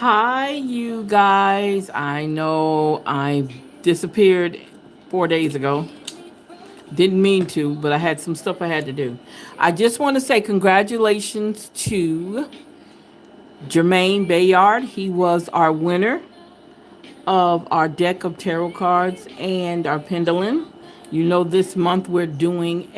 Hi, you guys. I know I disappeared 4 days ago. Didn't mean to, but I had some stuff I had to do. I just want to say congratulations to Jermaine Beyard. He was our winner of our deck of tarot cards and our pendulum. You know, this month we're doing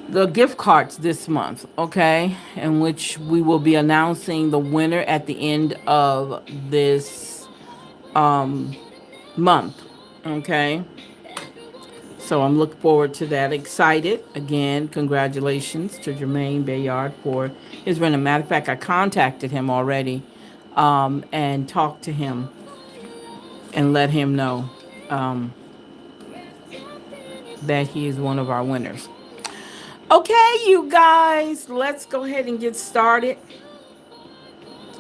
the gift cards this month, okay? In which we will be announcing the winner at the end of this month, okay? So I'm looking forward to that. Excited. Again, congratulations to Jermaine Bayard for his winning. Matter of fact, I contacted him already and talked to him and let him know that he is one of our winners. Okay, you guys, let's go ahead and get started.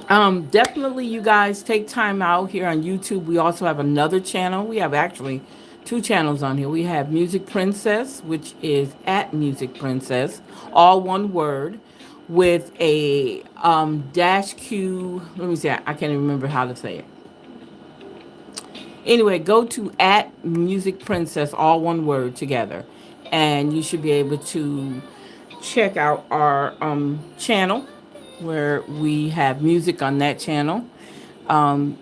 Definitely, you guys take time out here on YouTube. We also have another channel. We have actually two channels on here. We have Music Princess, which is at Music Princess, all one word, with a dash Q. Let me see. I can't even remember how to say it. Anyway, go to at Music Princess, all one word together, and you should be able to check out our channel where we have music on that channel. Um,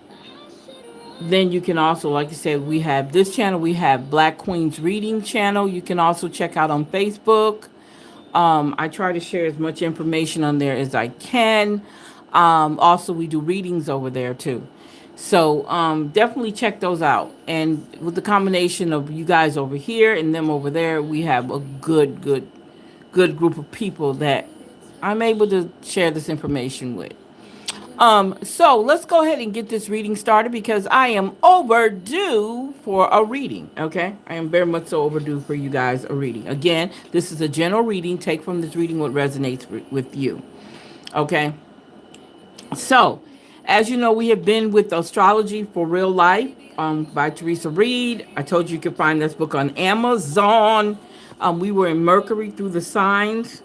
then you can also, like I said, we have this channel. We have Black Queen's Reading channel. You can also check out on Facebook. I try to share as much information on there as I can. Also, we do readings over there too. So definitely check those out. And with the combination of you guys over here and them over there, we have a good group of people that I'm able to share this information with. So let's go ahead and get this reading started because I am overdue for a reading. Okay, I am very much so overdue for you guys a reading. Again, this is a general reading. Take from this reading what resonates with you. Okay, so as you know, we have been with Astrology for Real Life by Theresa. I told you could find this book on Amazon. We were in Mercury through the signs.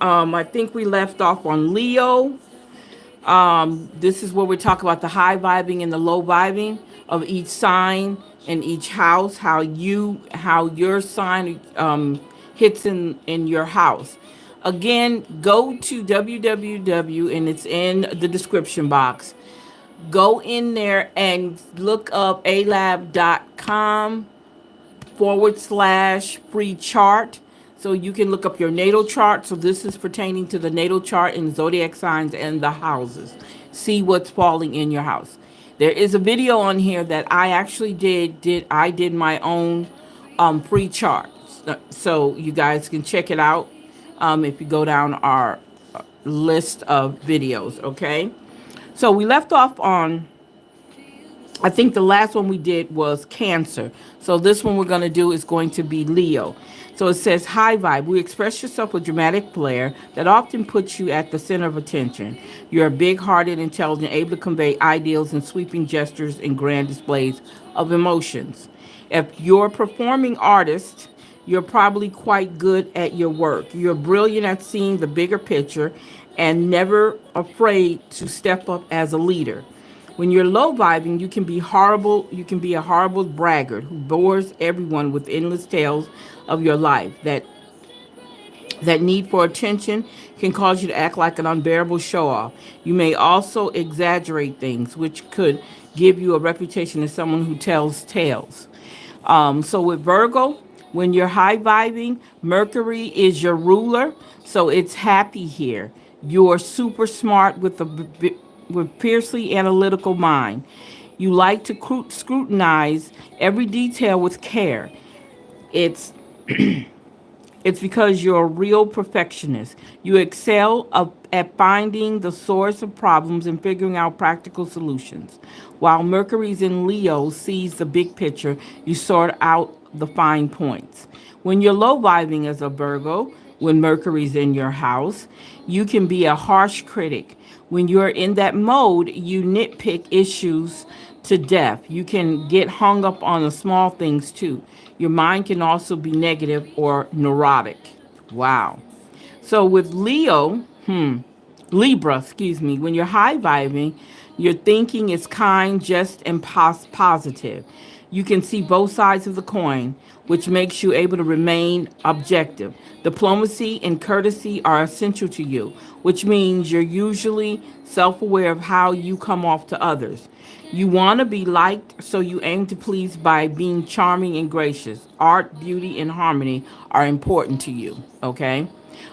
I think we left off on Leo. This is where we talk about the high vibing and the low vibing of each sign and each house, how your sign hits in your house. Again, go to www and it's in the description box. Go in there and look up alab.com/free chart. So you can look up your natal chart. So this is pertaining to the natal chart and zodiac signs and the houses. See what's falling in your house. There is a video on here that I actually did my own free chart. So you guys can check it out if you go down our list of videos, okay? So we left off on, I think the last one we did was Cancer. So this one we're going to do is going to be Leo. So it says, high vibe. We express yourself with dramatic flair that often puts you at the center of attention. You're a big-hearted, intelligent, able to convey ideals in sweeping gestures and grand displays of emotions. If you're a performing artist, you're probably quite good at your work. You're brilliant at seeing the bigger picture and never afraid to step up as a leader. When you're low vibing, you can be horrible. You can be a horrible braggart who bores everyone with endless tales of your life. That need for attention can cause you to act like an unbearable show off. You may also exaggerate things, which could give you a reputation as someone who tells tales. So with Virgo, when you're high vibing, Mercury is your ruler, so it's happy here. You're super smart with fiercely analytical mind. You like to scrutinize every detail with care. It's it's because you're a real perfectionist. You excel at finding the source of problems and figuring out practical solutions. While Mercury's in Leo sees the big picture, you sort out the fine points. When you're low vibing as a Virgo, when Mercury's in your house, you can be a harsh critic. When you're in that mode, you nitpick issues to death. You can get hung up on the small things too. Your mind can also be negative or neurotic. Wow. So with Libra, excuse me, when you're high vibing, your thinking is kind, just, and positive. You can see both sides of the coin, which makes you able to remain objective. Diplomacy and courtesy are essential to you, which means you're usually self aware of how you come off to others. You want to be liked, so you aim to please by being charming and gracious. Art, beauty, and harmony are important to you, okay?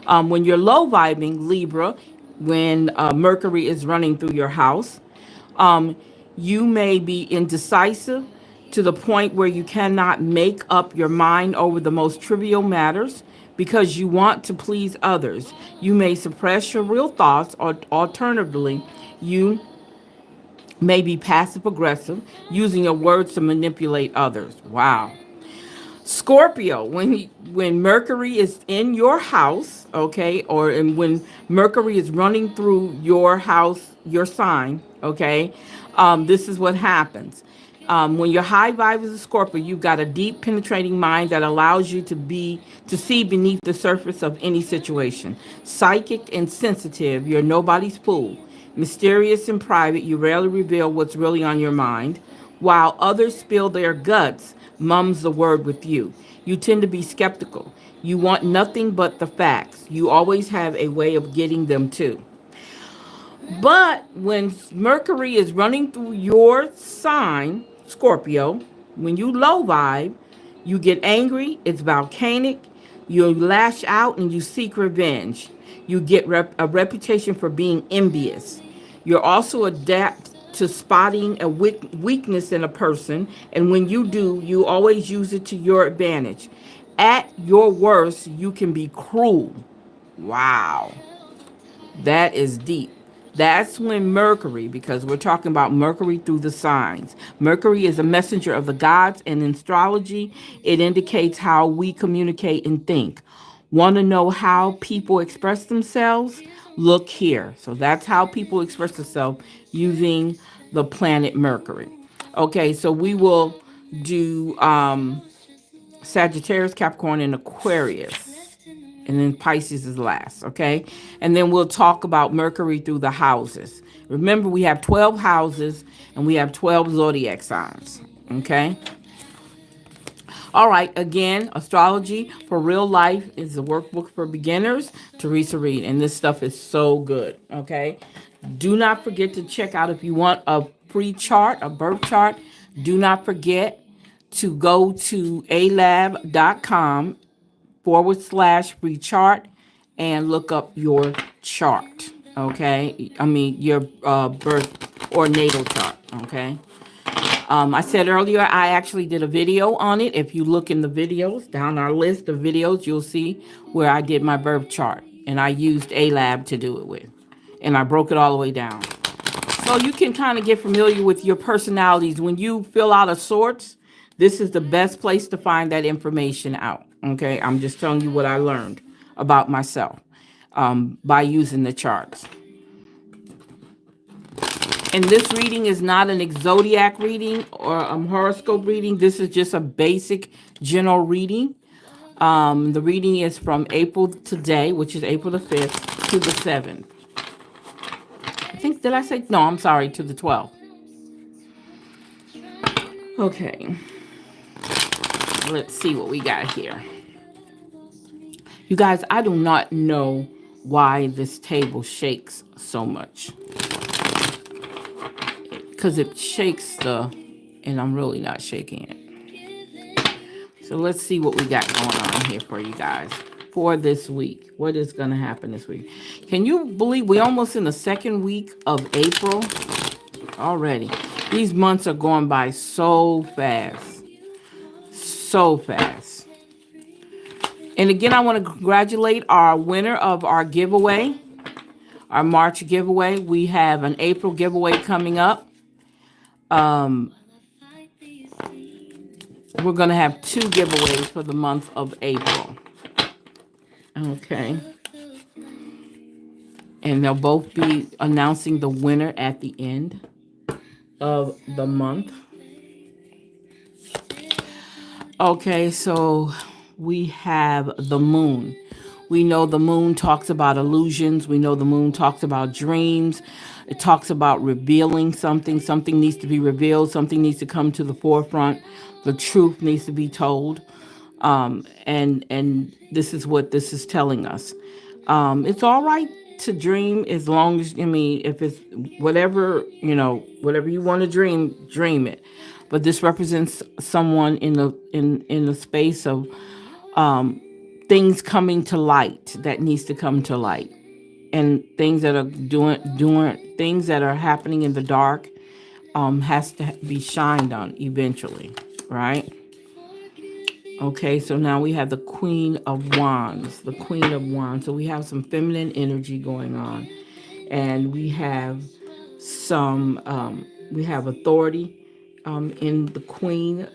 When you're low vibing, Libra, when Mercury is running through your house, um, you may be indecisive to the point where you cannot make up your mind over the most trivial matters because you want to please others. You may suppress your real thoughts, or alternatively, you may be passive aggressive, using your words to manipulate others. Wow. Scorpio, when Mercury is in your house, okay, or when Mercury is running through your house, your sign, okay, this is what happens. When your high vibe is a Scorpio, you've got a deep, penetrating mind that allows you to see beneath the surface of any situation. Psychic and sensitive, you're nobody's fool. Mysterious and private, you rarely reveal what's really on your mind. While others spill their guts, mum's the word with you. You tend to be skeptical. You want nothing but the facts. You always have a way of getting them too. But when Mercury is running through your sign, Scorpio, when you low vibe, you get angry, it's volcanic, you lash out and you seek revenge. You get a reputation for being envious. You're also adept to spotting a weakness in a person, and when you do, you always use it to your advantage. At your worst, you can be cruel. Wow. That is deep. That's when Mercury, because we're talking about Mercury through the signs. Mercury is a messenger of the gods, and in astrology, it indicates how we communicate and think. Want to know how people express themselves? Look here. So that's how people express themselves using the planet Mercury. Okay, so we will do Sagittarius, Capricorn, and Aquarius, and then Pisces is last, okay? And then we'll talk about Mercury through the houses. Remember, we have 12 houses and we have 12 zodiac signs, okay? All right, again, Astrology for Real Life is a workbook for beginners. Theresa Reed, and this stuff is so good, okay? Do not forget to check out if you want a free chart, a birth chart. Do not forget to go to alab.com/free chart and look up your chart, okay? I mean, your birth or natal chart, okay? I said earlier, I actually did a video on it. If you look in the videos, down our list of videos, you'll see where I did my birth chart. And I used ALAB to do it with. And I broke it all the way down. So you can kind of get familiar with your personalities. When you fill out a sorts, this is the best place to find that information out. Okay, I'm just telling you what I learned about myself by using the charts. And this reading is not an zodiac reading or horoscope reading. This is just a basic general reading. The reading is from April today, which is April the 5th to the 7th. I think, did I say? No, I'm sorry, to the 12th. Okay. Let's see what we got here. You guys, I do not know why this table shakes so much. Because it shakes and I'm really not shaking it. So let's see what we got going on here for you guys for this week. What is going to happen this week? Can you believe we're almost in the second week of April already? These months are going by so fast. So fast. And again, I want to congratulate our winner of our giveaway, our March giveaway. We have an April giveaway coming up. We're going to have 2 giveaways for the month of April. Okay. And they'll both be announcing the winner at the end of the month. Okay, so we have the moon. We know the moon talks about illusions. We know the moon talks about dreams. It talks about revealing something. Something needs to be revealed. Something needs to come to the forefront. The truth needs to be told. And this is what this is telling us. It's all right to dream as long as, I mean, if it's whatever, whatever you want to dream, dream it. But this represents someone in the space of things coming to light that needs to come to light, and things that are doing things that are happening in the dark has to be shined on eventually, right? Okay, so now we have the Queen of Wands, the Queen of Wands. So we have some feminine energy going on, and we have authority in the Queen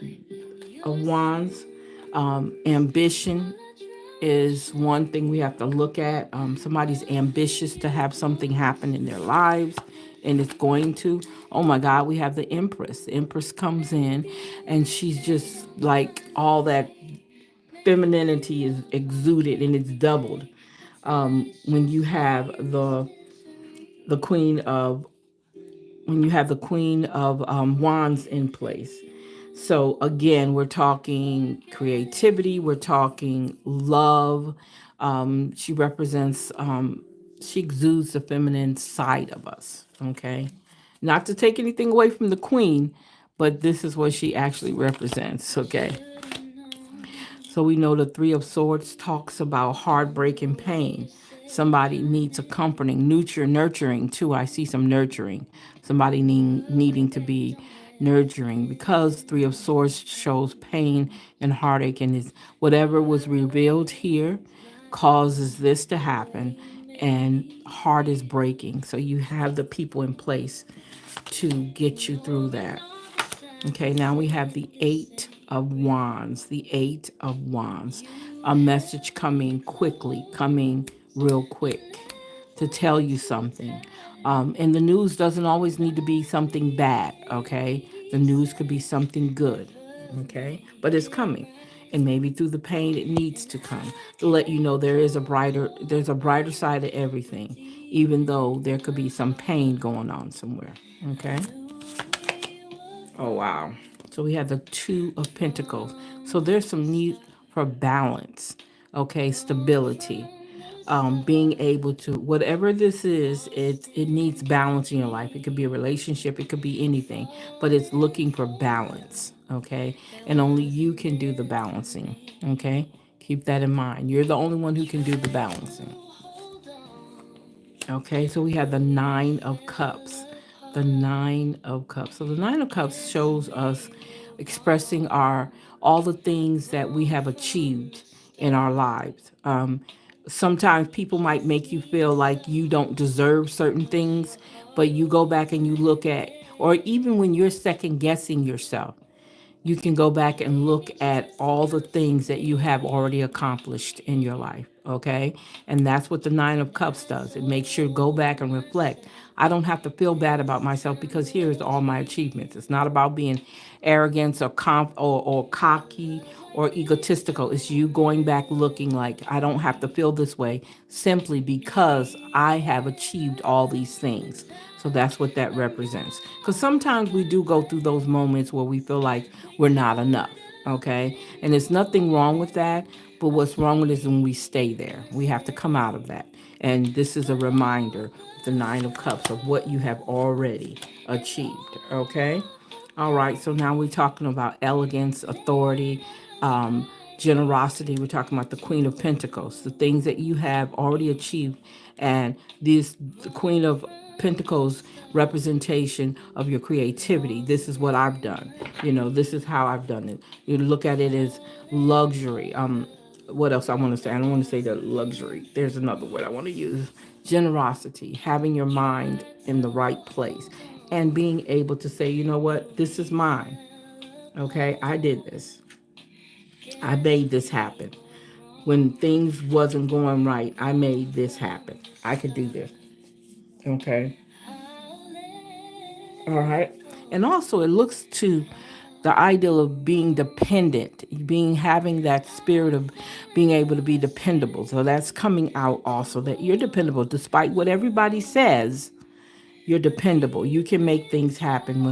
of Wands. Ambition is one thing we have to look at. Somebody's ambitious to have something happen in their lives, and it's going to. Oh my God, we have the Empress. The Empress comes in, and she's just like all that femininity is exuded, and it's doubled when you have the Queen of Wands in place. So again, we're talking creativity, we're talking love. She represents, she exudes the feminine side of us. Okay, not to take anything away from the queen, but this is what she actually represents. Okay, so we know the Three of Swords talks about heartbreak and pain. Somebody needs a comforting, nurturing too. I see some nurturing. Somebody needing to be nurturing, because Three of Swords shows pain and heartache, and is whatever was revealed here causes this to happen, and heart is breaking. So you have the people in place to get you through that. Okay, now we have the Eight of Wands. The Eight of Wands. A message coming quickly, coming real quick to tell you something. And the news doesn't always need to be something bad, okay? The news could be something good, okay? But it's coming. And maybe through the pain it needs to come to let you know there's a brighter side of everything, even though there could be some pain going on somewhere. Okay? Oh, wow. So we have the Two of Pentacles. So there's some need for balance, okay, stability, being able to, whatever this is, it needs balance in your life. It could be a relationship, it could be anything, but it's looking for balance, okay? And only you can do the balancing, okay? Keep that in mind. You're the only one who can do the balancing. Okay, so we have the Nine of Cups. The Nine of Cups. So the Nine of Cups shows us expressing all the things that we have achieved in our lives. Sometimes people might make you feel like you don't deserve certain things, but you go back and you look at, or even when you're second guessing yourself, you can go back and look at all the things that you have already accomplished in your life, okay? And that's what the Nine of Cups does. It makes you go back and reflect. I don't have to feel bad about myself because here's all my achievements. It's not about being arrogant or cocky or egotistical. It's you going back looking like I don't have to feel this way simply because I have achieved all these things. So that's what that represents. Because sometimes we do go through those moments where we feel like we're not enough, okay? And there's nothing wrong with that, but what's wrong with it is when we stay there. We have to come out of that. And this is a reminder, the Nine of Cups, of what you have already achieved, okay? All right, so now we're talking about elegance, authority, generosity. We're talking about the Queen of Pentacles, the things that you have already achieved. And the Queen of Pentacles representation of your creativity. This is what I've done. This is how I've done it. You look at it as luxury. What else I want to say? I don't want to say that luxury. There's another word I want to use. Generosity, having your mind in the right place, and being able to say, you know what, this is mine. Okay, I did this. I made this happen. When things wasn't going right, I made this happen. I could do this. Okay. All right. And also it looks to the ideal of being dependent, having that spirit of being able to be dependable. So that's coming out also, that you're dependable despite what everybody says. You're dependable. You can make things happen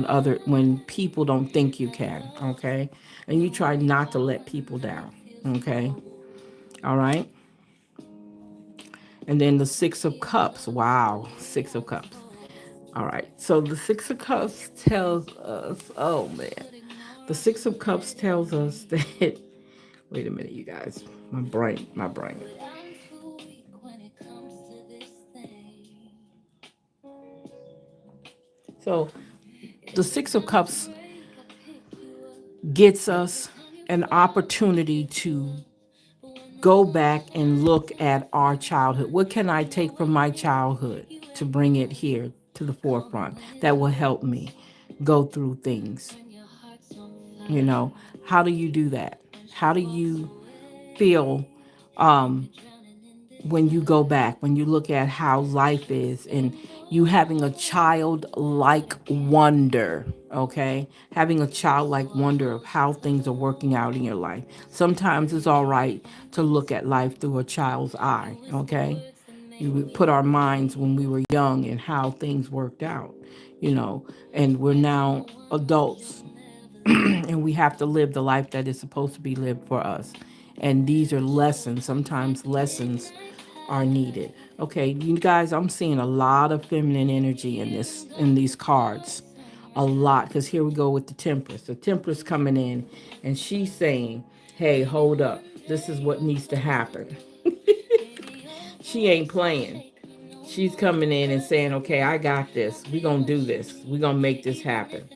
when people don't think you can, okay? And you try not to let people down, okay? All right? And then the 6 of Cups. Wow, 6 of Cups. All right. So the 6 of Cups tells us, oh man. The 6 of Cups tells us that wait a minute, you guys. My brain. So the 6 of Cups gets us an opportunity to go back and look at our childhood. What can I take from my childhood to bring it here to the forefront that will help me go through things? You know, how do you do that? How do you feel um, when you go back, when you look at how life is and you having a childlike wonder, okay? Having a childlike wonder of how things are working out in your life. Sometimes it's all right to look at life through a child's eye, okay? We would put our minds when we were young and how things worked out, and we're now adults and we have to live the life that is supposed to be lived for us. And these are lessons. Sometimes lessons are needed. Okay, you guys, I'm seeing a lot of feminine energy in these cards. A lot, because here we go with the Tempress. The Tempress coming in and she's saying, hey, hold up. This is what needs to happen. She ain't playing. She's coming in and saying, okay, I got this. We're going to do this. We're going to make this happen.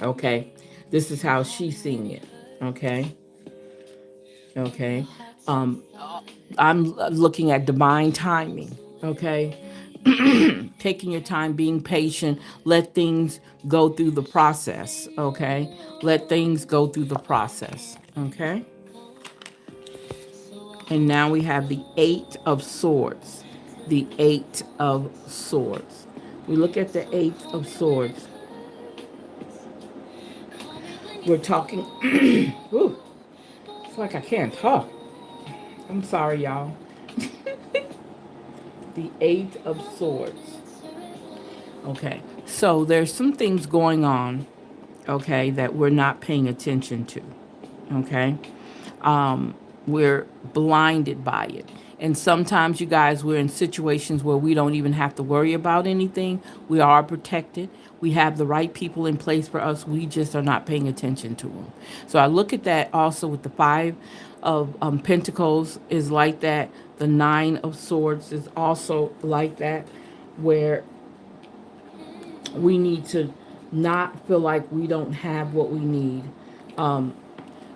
Okay. This is how she's seeing it. Okay. Okay. Um, I'm looking at divine timing. Okay. Taking your time, being patient, let things go through the process. Okay. Let things go through the process. Okay. And now we have the 8 of Swords. The 8 of Swords. We look at the 8 of Swords. We're talking. Ooh, it's like I can't talk. I'm sorry, y'all. The 8 of Swords. Okay, so there's some things going on, okay, that we're not paying attention to, okay? We're blinded by it. And sometimes, you guys, we're in situations where we don't even have to worry about anything. We are protected. We have the right people in place for us. We just are not paying attention to them. So I look at that also with the 5 of Pentacles is like that. The 9 of Swords is also like that, where we need to not feel like we don't have what we need.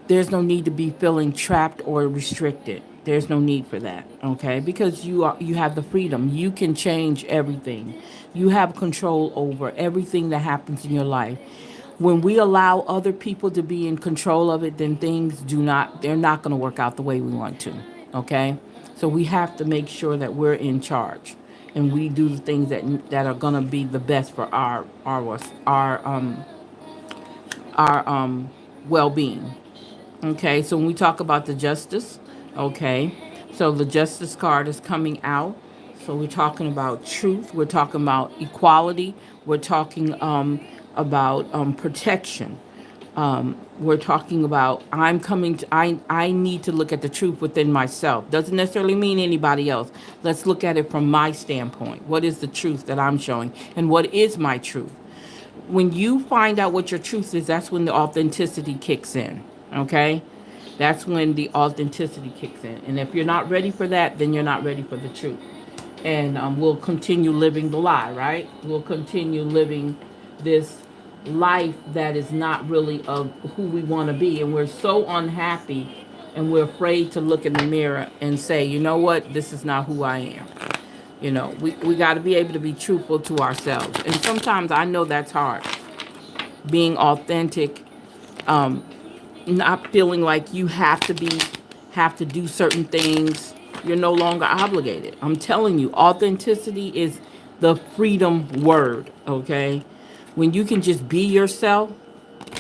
There's no need to be feeling trapped or restricted. There's no need for that, okay? Because you have the freedom. You can change everything. You have control over everything that happens in your life. When we allow other people to be in control of it, then they're not going to work out the way we want to, okay? So we have to make sure that we're in charge and we do the things that are going to be the best for our well-being. Okay, so when we talk about the Justice, okay, so the Justice card is coming out. So we're talking about truth. We're talking about equality. We're talking about protection. We're talking about I need to look at the truth within myself. Doesn't necessarily mean anybody else. Let's look at it from my standpoint. What is the truth that I'm showing? And what is my truth? When you find out what your truth is, that's when the authenticity kicks in. Okay? That's when the authenticity kicks in. And if you're not ready for that, then you're not ready for the truth. And we'll continue living the lie, right? We'll continue living this life that is not really of who we want to be. And we're so unhappy and we're afraid to look in the mirror and say, you know what? This is not who I am. We got to be able to be truthful to ourselves. And sometimes I know that's hard. Being authentic, not feeling like you have to do certain things. You're no longer obligated. I'm telling you, authenticity is the freedom word, okay? When you can just be yourself,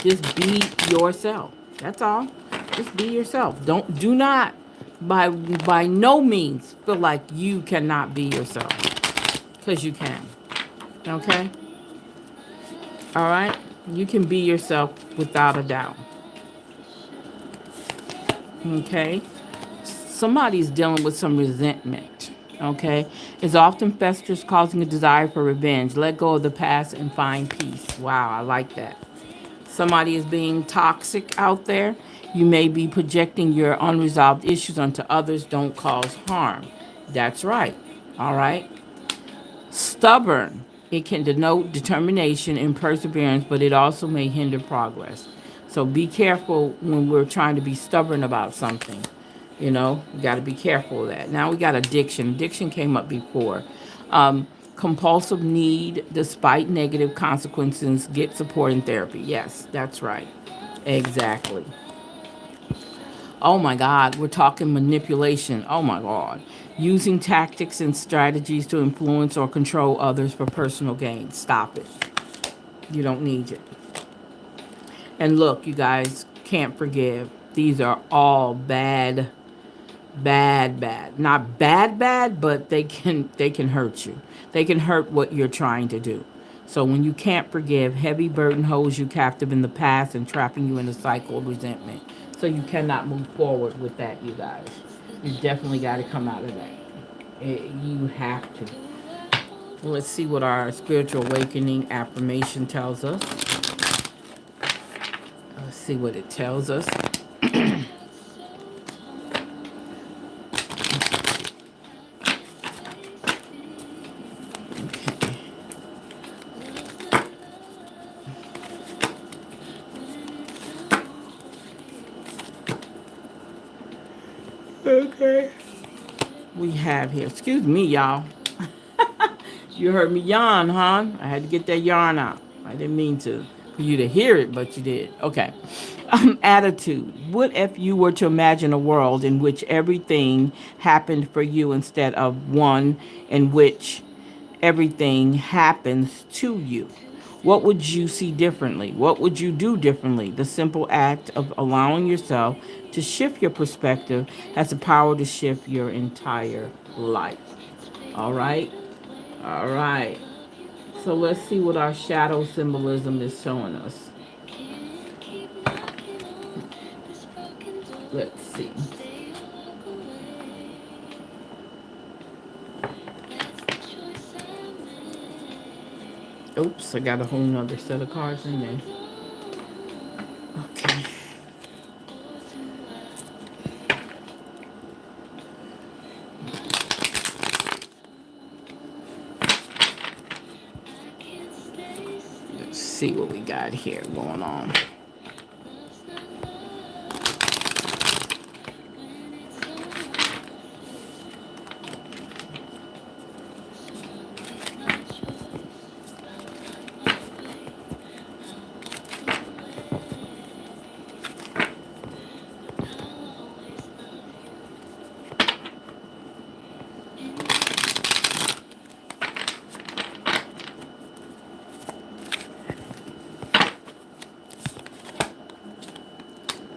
Just be yourself. That's all. Just be yourself. Do not by no means feel like you cannot be yourself. Because you can. Okay? All right? You can be yourself without a doubt. Okay? Somebody's dealing with some resentment. Okay? It's often festers, causing a desire for revenge. Let go of the past and find peace. Wow, I like that. Somebody is being toxic out there. You may be projecting your unresolved issues onto others. Don't cause harm. That's right. All right. Stubborn. It can denote determination and perseverance, but it also may hinder progress. So be careful when we're trying to be stubborn about something. You know, we got to be careful of that. Now we got addiction. Addiction came up before. Compulsive need, despite negative consequences, get support and therapy. Yes, that's right. Exactly. Oh my God, we're talking manipulation. Oh my God. Using tactics and strategies to influence or control others for personal gain. Stop it. You don't need it. And look, you guys can't forgive. These are all bad, bad. Not bad, but they can hurt you. They can hurt what you're trying to do. So when you can't forgive, heavy burden holds you captive in the past and trapping you in a cycle of resentment. So you cannot move forward with that, you guys. You definitely got to come out of that. You have to. Let's see what our spiritual awakening affirmation tells us. Let's see what it tells us. Okay. We have here. Excuse me, y'all. You heard me yawn, huh? I had to get that yarn out. I didn't mean for you to hear it, but you did. Okay. Attitude. What if you were to imagine a world in which everything happened for you instead of one in which everything happens to you? What would you see differently? What would you do differently? The simple act of allowing yourself to shift your perspective has the power to shift your entire life. All right? All right. So let's see what our shadow symbolism is showing us. Let's see. Oops, I got a whole nother set of cards in there. Okay. Let's see what we got here going on.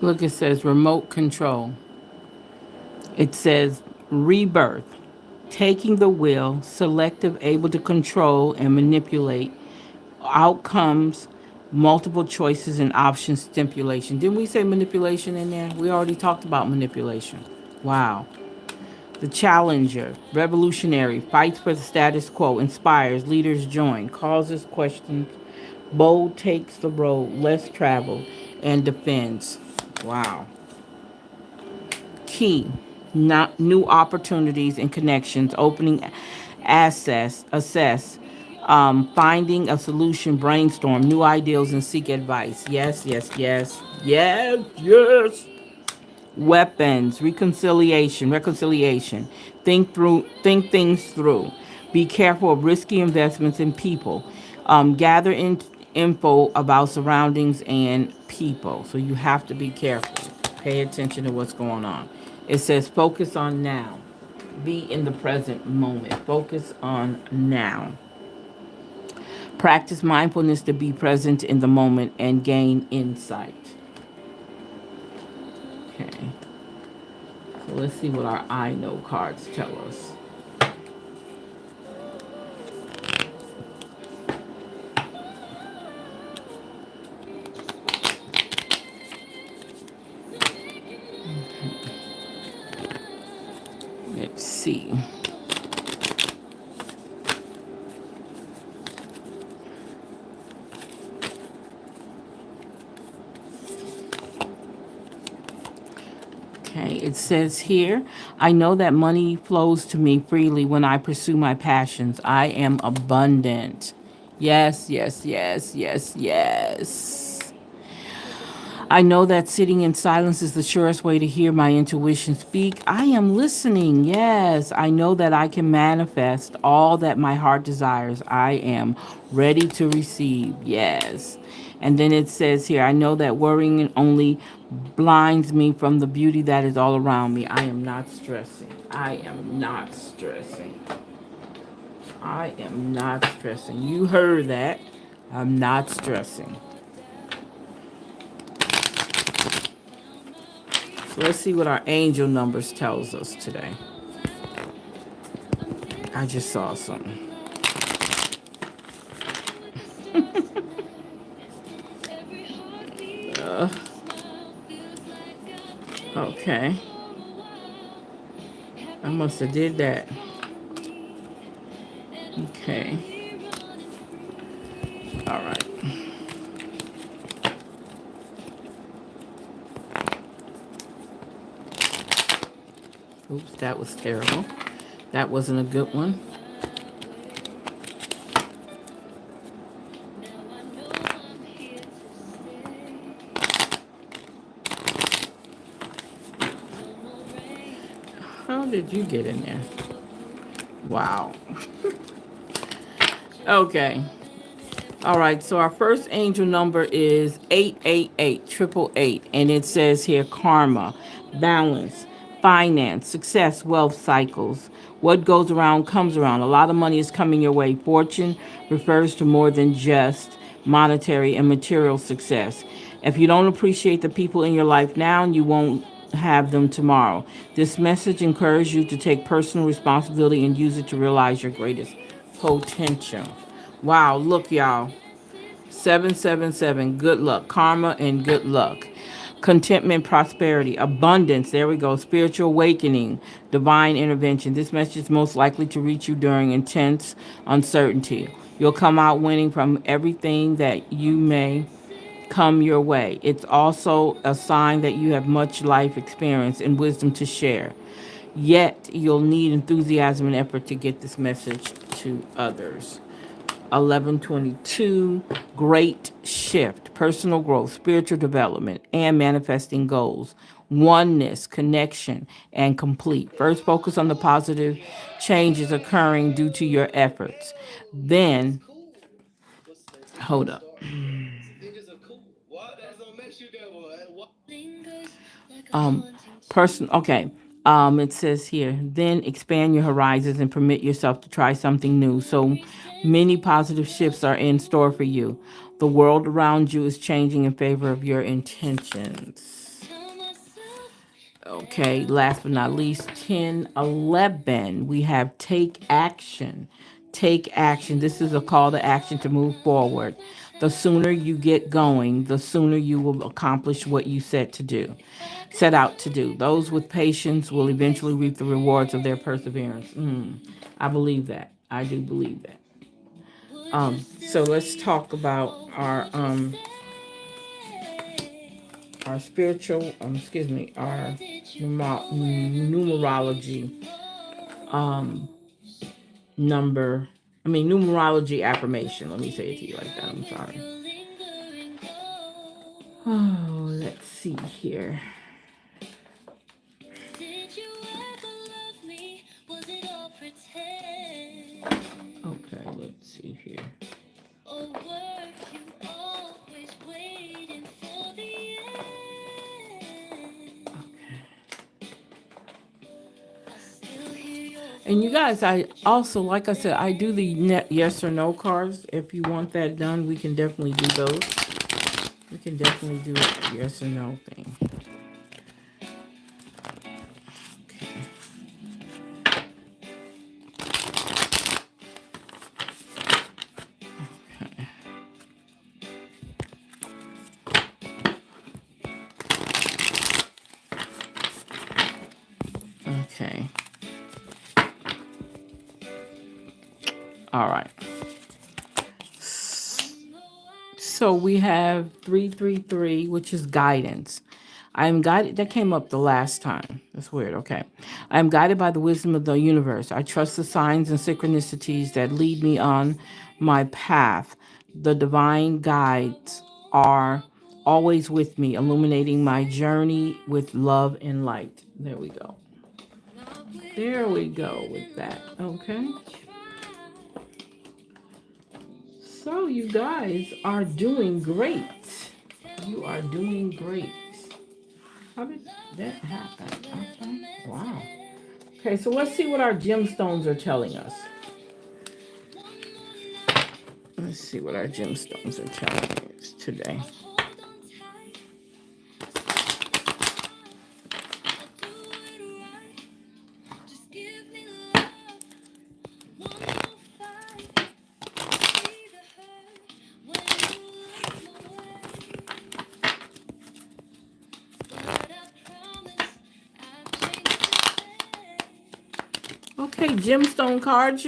Look, it says remote control. It says rebirth, taking the will, selective, able to control and manipulate outcomes, multiple choices and options, stipulation. Didn't we say manipulation in there? We already talked about manipulation. Wow. The challenger, revolutionary, fights for the status quo, inspires, leaders join, causes questions, bold takes the road less traveled, and defends. Wow. Key, not new opportunities and connections, opening assess, finding a solution, brainstorm new ideas and seek advice. Yes. Weapons, reconciliation. Think things through. Be careful of risky investments in people. Gather info about surroundings and people. So you have to be careful. Pay attention to what's going on. It says focus on now. Be in the present moment. Focus on now. Practice mindfulness to be present in the moment and gain insight. Okay. So let's see what our I know cards tell us. Let's see. Okay, it says here, I know that money flows to me freely when I pursue my passions. I am abundant. Yes, yes, yes, yes, yes. I know that sitting in silence is the surest way to hear my intuition speak. I am listening. Yes, I know that I can manifest all that my heart desires. I am ready to receive. Yes. And then it says here, I know that worrying only blinds me from the beauty that is all around me. I am not stressing. I am not stressing. I am not stressing. You heard that. I'm not stressing. So let's see what our angel numbers tells us today. I just saw something. Okay. I must have did that. Okay. All right. Oops, that was terrible. That wasn't a good one. How did you get in there? Wow. Okay. All right, so our first angel number is 888, and it says here karma, balance, finance, success, wealth cycles. What goes around comes around. A lot of money is coming your way. Fortune refers to more than just monetary and material success. If you don't appreciate the people in your life now, you won't have them tomorrow. This message encourages you to take personal responsibility and use it to realize your greatest potential. Wow, look, y'all. 777, good luck, karma, and good luck. Contentment, prosperity, abundance. There we go. Spiritual awakening, divine intervention. This message is most likely to reach you during intense uncertainty. You'll come out winning from everything that you may come your way. It's also a sign that you have much life experience and wisdom to share. Yet, you'll need enthusiasm and effort to get this message to others. 1122, great shift, personal growth, spiritual development, and manifesting goals, oneness, connection, and complete. First, focus on the positive changes occurring due to your efforts. Then, hold up. Um, okay. It says here, then expand your horizons and permit yourself to try something new. So many positive shifts are in store for you. The world around you is changing in favor of your intentions. Okay, last but not least, 1011, we have take action. Take action. This is a call to action to move forward. The sooner you get going, the sooner you will accomplish what you set out to do. Those with patience will eventually reap the rewards of their perseverance. I believe that. I do believe that. So let's talk about our spiritual, our numerology numerology affirmation. Let me say it to you like that. I'm sorry. Oh, let's see here. Okay, let's see here. And you guys, I also, like I said, I do the yes or no cards. If you want that done, we can definitely do those. We can definitely do a yes or no thing. Okay. All right. So we have 333, which is guidance. I am guided. That came up the last time. That's weird. Okay. I am guided by the wisdom of the universe. I trust the signs and synchronicities that lead me on my path. The divine guides are always with me, illuminating my journey with love and light. There we go. There we go with that. Okay. So you guys are doing great. You are doing great. How did that happen? Okay. Wow. Okay, so let's see what our gemstones are telling us. Let's see what our gemstones are telling us today. Okay, gemstone cards,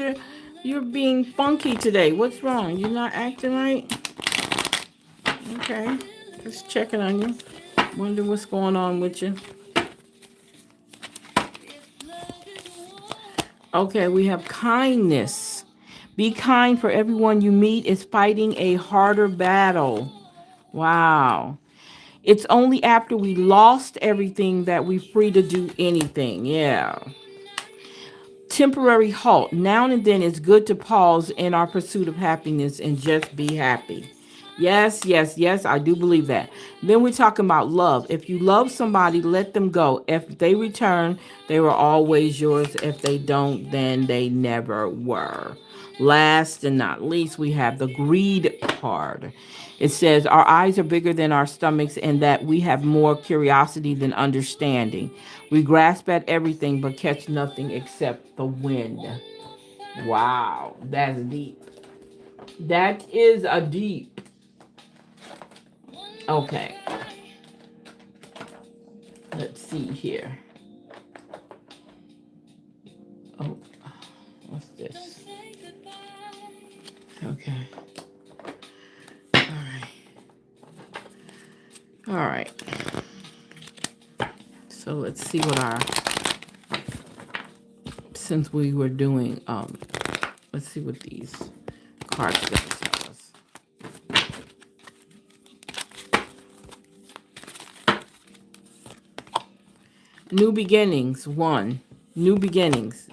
you're being funky today. What's wrong? You're not acting right? Okay, just checking on you. Wonder what's going on with you. Okay, we have kindness. Be kind, for everyone you meet is fighting a harder battle. Wow. It's only after we lost everything that we're free to do anything. Yeah. Temporary halt. Now and then it's good to pause in our pursuit of happiness and just be happy. Yes, yes, yes, I do believe that. Then we're talking about love. If you love somebody, let them go. If they return, they were always yours. If they don't, then they never were. Last and not least, we have the greed card. It says, our eyes are bigger than our stomachs, and that we have more curiosity than understanding. We grasp at everything but catch nothing except the wind. Wow, that's deep. That is a deep. Okay. Let's see here. Oh, what's this? Okay. All right. All right. So let's see what our, since we were doing, let's see what these cards are going to tell us. New beginnings, 1. New beginnings.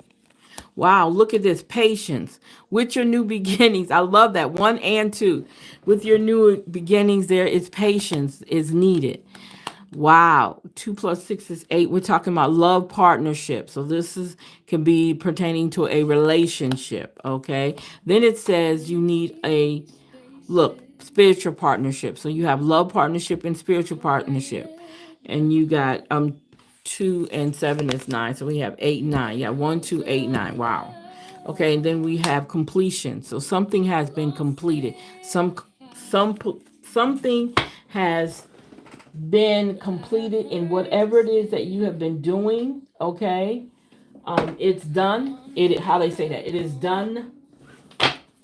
Wow, look at this. Patience. With your new beginnings. I love that. 1 and 2. With your new beginnings, there is patience is needed. Wow. 2 plus 6 is 8. We're talking about love partnership. So this is can be pertaining to a relationship. Okay. Then it says you need a spiritual partnership. So you have love partnership and spiritual partnership. And you got 2 and 7 is 9. So we have 8 and 9. Yeah, 1, 2, 8, 9. Wow. Okay, and then we have completion. So something has been completed. Something has been completed in whatever it is that you have been doing. Okay. It's done. How they say that? It is done.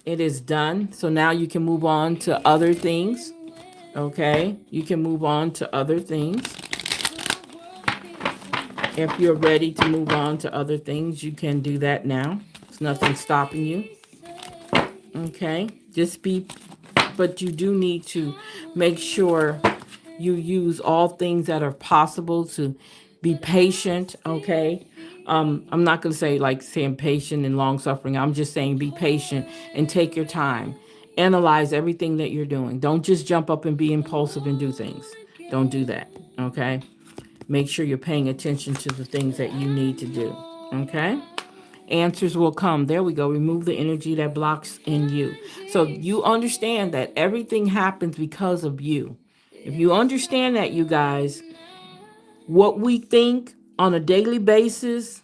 It is done. So now you can move on to other things. Okay. You can move on to other things. If you're ready to move on to other things, you can do that now. There's nothing stopping you. Okay. But you do need to make sure you use all things that are possible to be patient. Okay. I'm not going to say like saying patient and long suffering. I'm just saying be patient and take your time. Analyze everything that you're doing. Don't just jump up and be impulsive and do things. Don't do that. Okay. Make sure you're paying attention to the things that you need to do. Okay. Answers will come. There we go. Remove the energy that blocks in you. So you understand that everything happens because of you. If you understand that, you guys, what we think on a daily basis,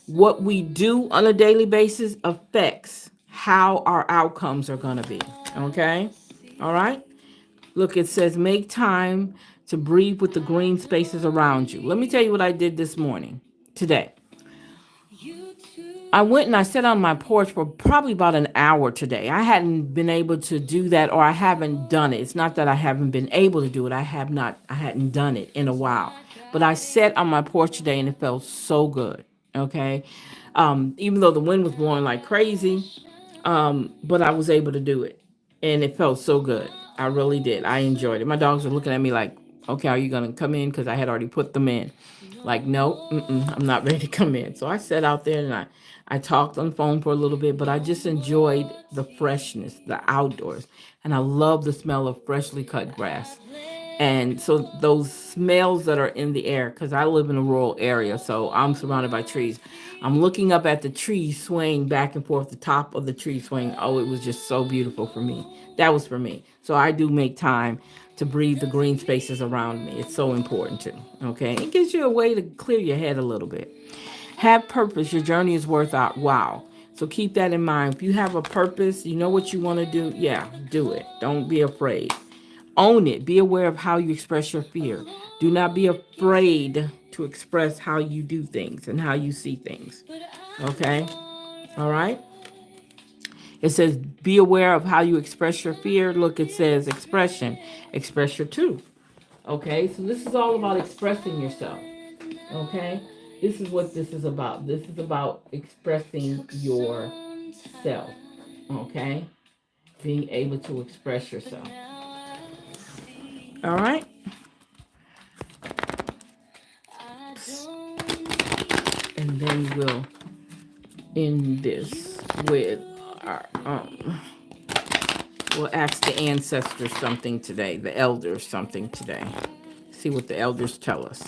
what we do on a daily basis affects how our outcomes are going to be. Okay? All right? Look, it says make time to breathe with the green spaces around you. Let me tell you what I did this morning, today. I went and I sat on my porch for probably about an hour today. I hadn't been able to do that, or I haven't done it. It's not that I haven't been able to do it. I hadn't done it in a while. But I sat on my porch today and it felt so good. Okay. Even though the wind was blowing like crazy, but I was able to do it. And it felt so good. I really did. I enjoyed it. My dogs were looking at me like, okay, are you going to come in? Because I had already put them in. Like, no, I'm not ready to come in. So I sat out there and I talked on the phone for a little bit, but I just enjoyed the freshness, the outdoors. And I love the smell of freshly cut grass. And so those smells that are in the air, because I live in a rural area, so I'm surrounded by trees. I'm looking up at the trees swaying back and forth, the top of the tree swaying. Oh, it was just so beautiful for me. That was for me. So I do make time to breathe the green spaces around me. It's so important too. Okay. It gives you a way to clear your head a little bit. Have purpose. Your journey is worth out. Wow. So keep that in mind. If you have a purpose, you know what you want to do. Yeah, do it. Don't be afraid. Own it. Be aware of how you express your fear. Do not be afraid to express how you do things and how you see things. Okay? All right? It says, be aware of how you express your fear. Look, it says expression. Express your truth. Okay? So this is all about expressing yourself. Okay? This is what this is about. This is about expressing yourself. Okay? Being able to express yourself. All right? And then we'll end this with our we'll ask the ancestors something today, the elders something today. See what the elders tell us.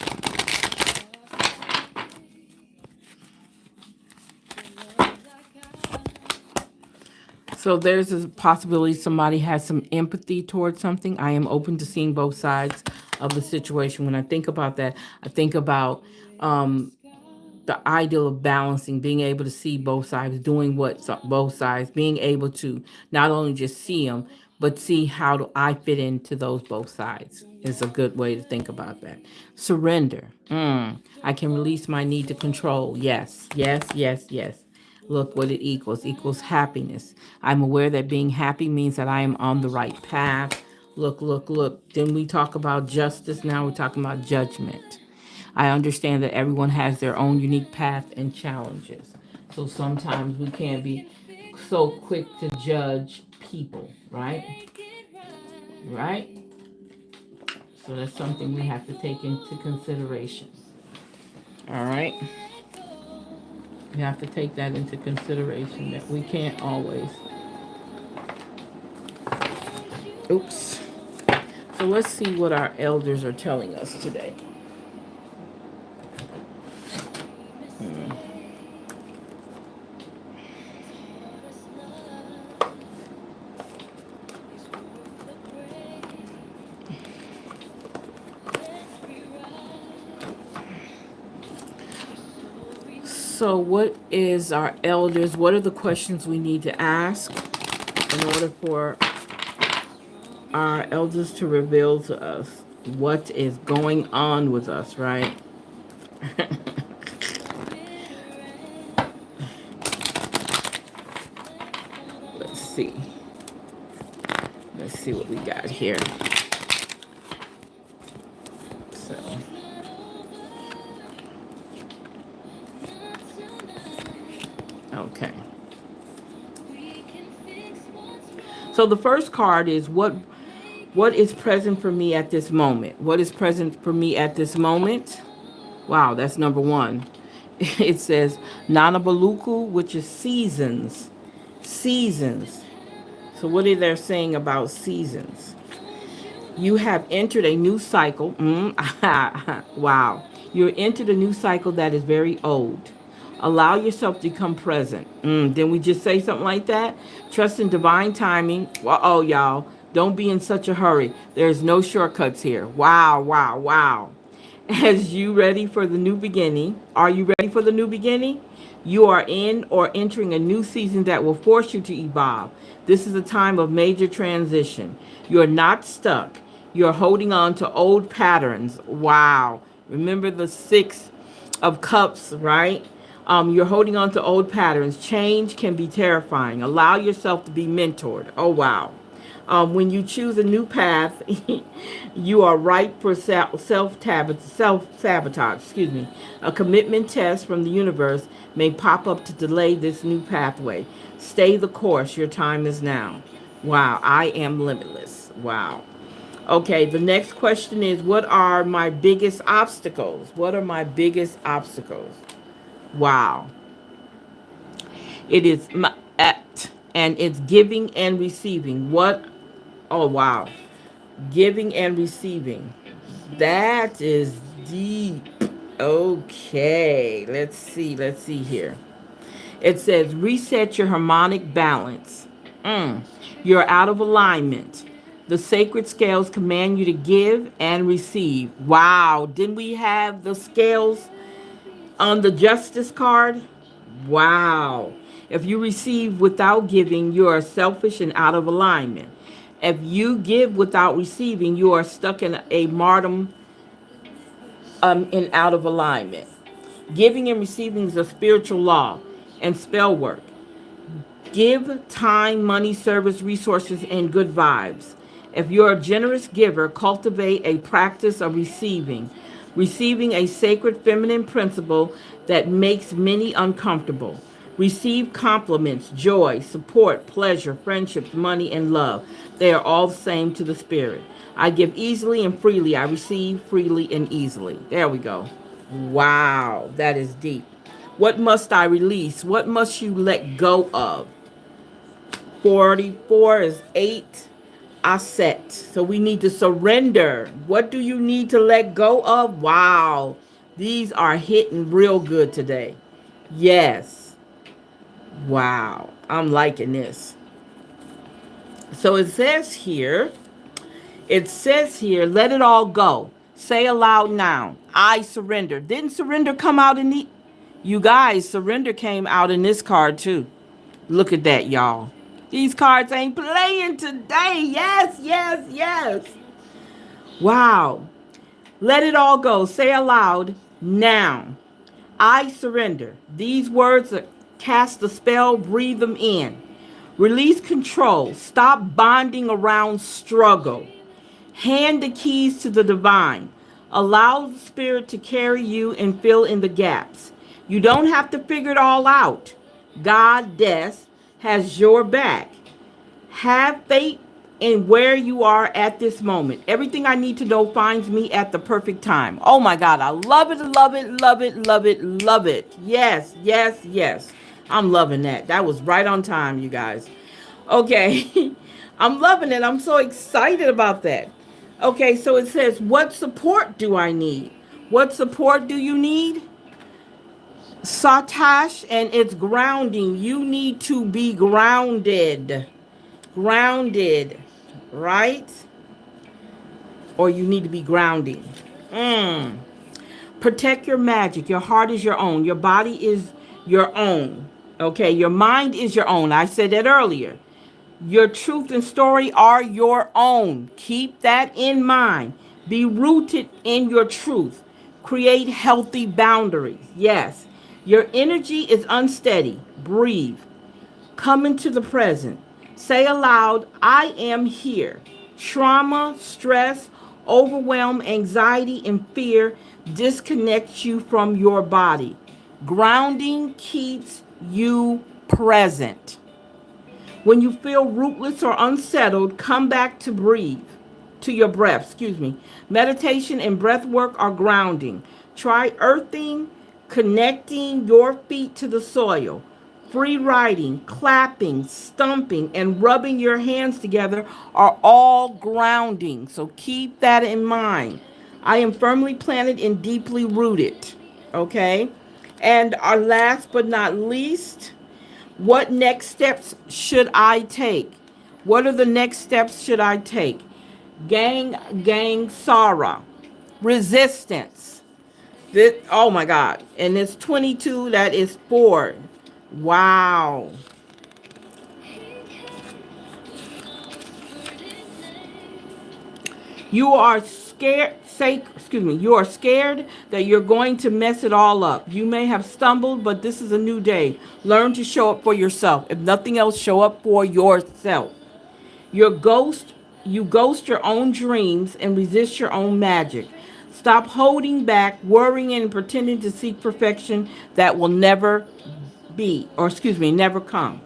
So there's a possibility somebody has some empathy towards something. I am open to seeing both sides of the situation. When I think about that, I think about the ideal of balancing, being able to see both sides, doing what both sides, being able to not only just see them, but see how do I fit into those both sides is a good way to think about that. Surrender. I can release my need to control. Yes, yes, yes, yes. Look what it equals happiness. I'm aware that being happy means that I am on the right path. Look, look, look. Then we talk about justice. Now we're talking about judgment. I understand that everyone has their own unique path and challenges. So sometimes we can't be so quick to judge people, right? Right? So that's something we have to take into consideration. All right? We have to take that into consideration that we can't always. Oops. So let's see what our elders are telling us today. So what is our elders? What are the questions we need to ask in order for our elders to reveal to us what is going on with us, right? Let's see. Let's see what we got here. So, okay. So the first card is what is present for me at this moment? What is present for me at this moment? Wow, that's number one. It says Nanabaluku, which is seasons. Seasons. So what are they saying about seasons? You have entered a new cycle. Wow. You're entered a new cycle that is very old. Allow yourself to become present. Didn't we just say something like that? Trust in divine timing. Well, oh, y'all, don't be in such a hurry. There's no shortcuts here. Wow, wow, wow. As you ready for the new beginning, are you ready for the new beginning? You are in or entering a new season that will force you to evolve. This is a time of major transition. You're not stuck. You're holding on to old patterns. Wow. Remember the Six of Cups, right? You're holding on to old patterns. Change can be terrifying. Allow yourself to be mentored. Oh, wow. When you choose a new path, you are ripe for self-sabotage. Excuse me. A commitment test from the universe may pop up to delay this new pathway. Stay the course. Your time is now. Wow, I am limitless. Wow. Okay, the next question is, what are my biggest obstacles? What are my biggest obstacles? Wow. It is and it's giving and receiving. What? Oh, wow. Giving and receiving. That is deep. Okay, let's see. Let's see here. It says reset your harmonic balance. You're out of alignment. The sacred scales command you to give and receive. Wow, didn't we have the scales on the justice card? Wow. If you receive without giving, you are selfish and out of alignment. If you give without receiving, you are stuck in a martyrdom and out of alignment. Giving and receiving is a spiritual law and spell work. Give time, money, service, resources, and good vibes. If you're a generous giver, cultivate a practice of receiving. Receiving a sacred feminine principle that makes many uncomfortable. Receive compliments, joy, support, pleasure, friendships, money, and love. They are all the same to the spirit. I give easily and freely. I receive freely and easily. There we go. Wow, that is deep. What must I release? What must you let go of? 44 is 8 asset. So we need to surrender. What do you need to let go of? Wow. These are hitting real good today. Yes. Wow. I'm liking this. So it says here, let it all go. Say aloud now. I surrender. Didn't surrender come out in the... You guys, surrender came out in this card too. Look at that, y'all. These cards ain't playing today. Yes, yes, yes. Wow. Let it all go. Say aloud now. I surrender. These words cast a spell. Breathe them in. Release control. Stop bonding around struggle. Hand the keys to the divine. Allow the spirit to carry you and fill in the gaps. You don't have to figure it all out. Goddess has your back. Have faith in where you are at this moment. Everything I need to know finds me at the perfect time. Oh my God, I love it, love it, love it, love it, love it. Yes, yes, yes. I'm loving that. That was right on time, you guys. Okay, I'm loving it. I'm so excited about that. Okay, so it says, what support do I need? What support do you need? Satash, and it's grounding. You need to be grounded. Grounded, right? Or you need to be grounding. Protect your magic. Your heart is your own. Your body is your own. Okay, your mind is your own. I said that earlier. Your truth and story are your own. Keep that in mind. Be rooted in your truth. Create healthy boundaries. Yes. Your energy is unsteady. Breathe. Come into the present. Say aloud, I am here. Trauma, stress, overwhelm, anxiety, and fear disconnect you from your body. Grounding keeps you present. When you feel rootless or unsettled, come back to breathe, to your breath, Meditation and breath work are grounding. Try earthing, connecting your feet to the soil. Free writing, clapping, stumping, and rubbing your hands together are all grounding. So keep that in mind. I am firmly planted and deeply rooted. Okay? And our last but not least, what next steps should I take? What are the next steps should I take? Gang, Sarah. Resistance. This, oh my God. And it's 22, that is 4. Wow. You are scared, you are scared that you're going to mess it all up. You may have stumbled, but this is a new day. Learn to show up for yourself. If nothing else, show up for yourself. Your ghost, you ghost your own dreams and resist your own magic. Stop holding back, worrying and pretending to seek perfection that will never never come.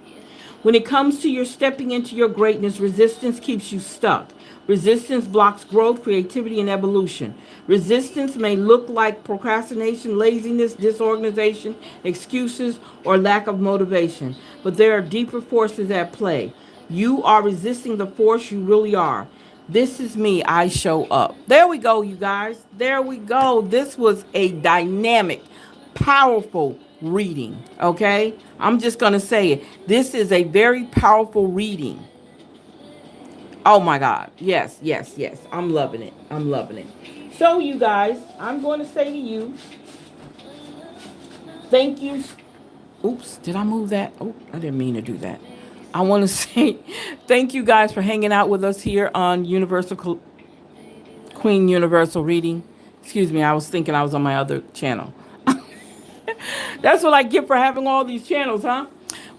When it comes to your stepping into your greatness, resistance keeps you stuck. Resistance blocks growth, creativity, and evolution. Resistance may look like procrastination, laziness, disorganization, excuses, or lack of motivation, but there are deeper forces at play. You are resisting the force you really are. This is me. I show up. There we go, you guys. There we go. This was a dynamic, powerful reading. Okay? I'm just going to say it. This is a very powerful reading. Oh my God. Yes, yes, yes. I'm loving it. I'm loving it. So, you guys, I'm going to say to you, thank you. Oops, did I move that? Oh, I didn't mean to do that. I want to say thank you guys for hanging out with us here on Queen Universal Reading. Excuse me, I was thinking I was on my other channel. That's what I get for having all these channels, huh?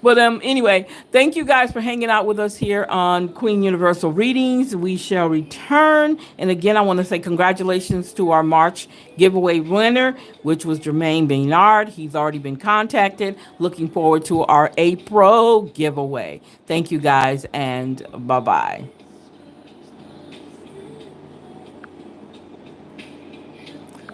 But anyway, thank you guys for hanging out with us here on Queen Universal Readings. We shall return. And again, I want to say congratulations to our March giveaway winner, which was Jermaine Beyard. He's already been contacted. Looking forward to our April giveaway. Thank you guys, and bye-bye.